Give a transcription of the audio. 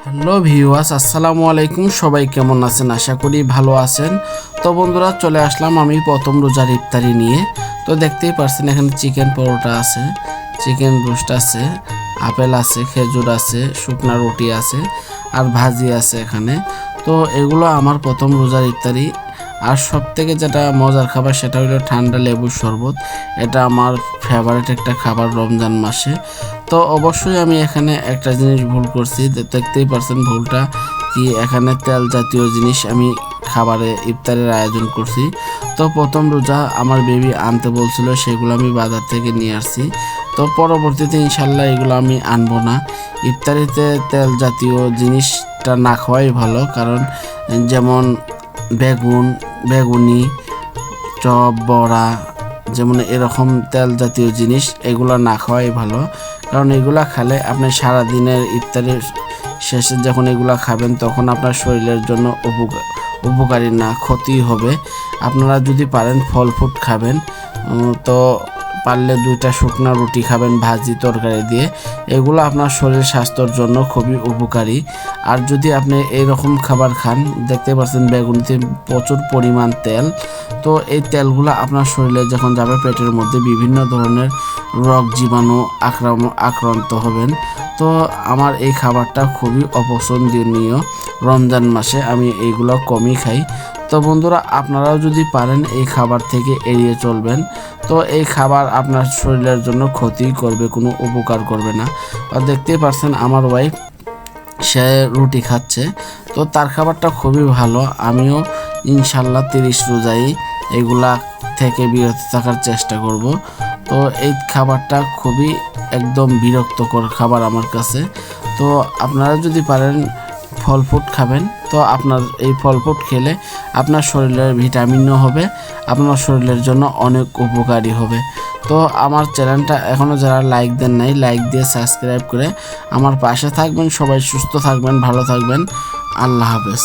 Hello viewers, আসসালামু আলাইকুম। সবাই কেমন আছেন? আশা করি ভালো আছেন। তো বন্ধুরা, চলে আসলাম আমি প্রথম রোজার ইফতারি নিয়ে। তো দেখতেই পারছেন এখানে চিকেন পরোটা আছে, চিকেন রোস্ট আছে, আপেল আছে, খেজুর আছে, শুকনা রুটি আছে আর ভাজি আছে এখানে। তো এগুলো আমার প্রথম রোজার ইফতারি। আর সব থেকে যেটা মজার খাবার সেটা হলো ঠান্ডা লেবুর শরবত। এটা আমার ফেভারিট একটা খাবার রমজান মাসে। তো অবশ্যই আমি এখানে একটা জিনিস ভুল করছি, দেখতেই পারছেন ভুলটা কি। এখানে তেল জাতীয় জিনিস আমি খাবারে ইফতারের আয়োজন করছি। তো প্রথম রোজা আমার বেবি আনতে বলছিল, সেগুলো আমি বাজার থেকে নিয়ে আসছি। তো পরবর্তীতে ইনশাল্লাহ এগুলো আমি আনবো না। ইফতারিতে তেল জাতীয় জিনিসটা না খাওয়াই ভালো, কারণ যেমন বেগুনি, চপ, বড়া, যেমন এরকম তেল জাতীয় জিনিস এগুলো না খাওয়াই ভালো। কারণ এগুলা খেলে আপনি সারাদিনের ইফতারের শেষে যখন এগুলা খাবেন তখন আপনার শরীরের জন্য উপকারী না, ক্ষতি হবে। আপনারা যদি পারেন ফল ফ্রুট খাবেন, তো পারলে 2টা শুকনো রুটি খাবেন ভাজি তরকারি দিয়ে। এগুলো আপনার শরীর স্বাস্থ্যের জন্য খুবই উপকারী। আর যদি আপনি এইরকম খাবার খান, দেখতে পাচ্ছেন বেগুনিতে প্রচুর পরিমাণ তেল। তো এই তেলগুলো আপনার শরীরে যখন যাবে পেটের মধ্যে বিভিন্ন ধরনের রোগ জীবাণু আক্রান্ত হবেন। তো আমার এই খাবারটা খুবই অপছন্দনীয়। রমজান মাসে আমি এইগুলো কমই খাই। তো বন্ধুরা, আপনারাও যদি পারেন এই খাবার থেকে এড়িয়ে চলবেন। তো এই খাবার আপনার শরীরের জন্য ক্ষতি করবে, কোনো উপকার করবে না। আর দেখতেই পারছেন আমার ওয়াইফ, সে রুটি খাচ্ছে। তো তার খাবারটা খুবই ভালো। আমিও ইনশাল্লাহ 30 রোজায় এগুলা থেকে বিরত থাকার চেষ্টা করব। তো এই খাবারটা খুবই একদম বিরক্তকর খাবার আমার কাছে। তো আপনারা যদি পারেন ফল ফ্রুট খাবেন। তো আপনার এই ফল ফ্রুট খেলে আপনার শরীরের ভিটামিনও হবে, আপনার শরীরের জন্য অনেক উপকারী হবে। তো আমার চ্যানেলটা এখনও যারা লাইক দেন নাই, লাইক দিয়ে সাবস্ক্রাইব করে আমার পাশে থাকবেন। সবাই সুস্থ থাকবেন, ভালো থাকবেন। আল্লাহ হাফেজ।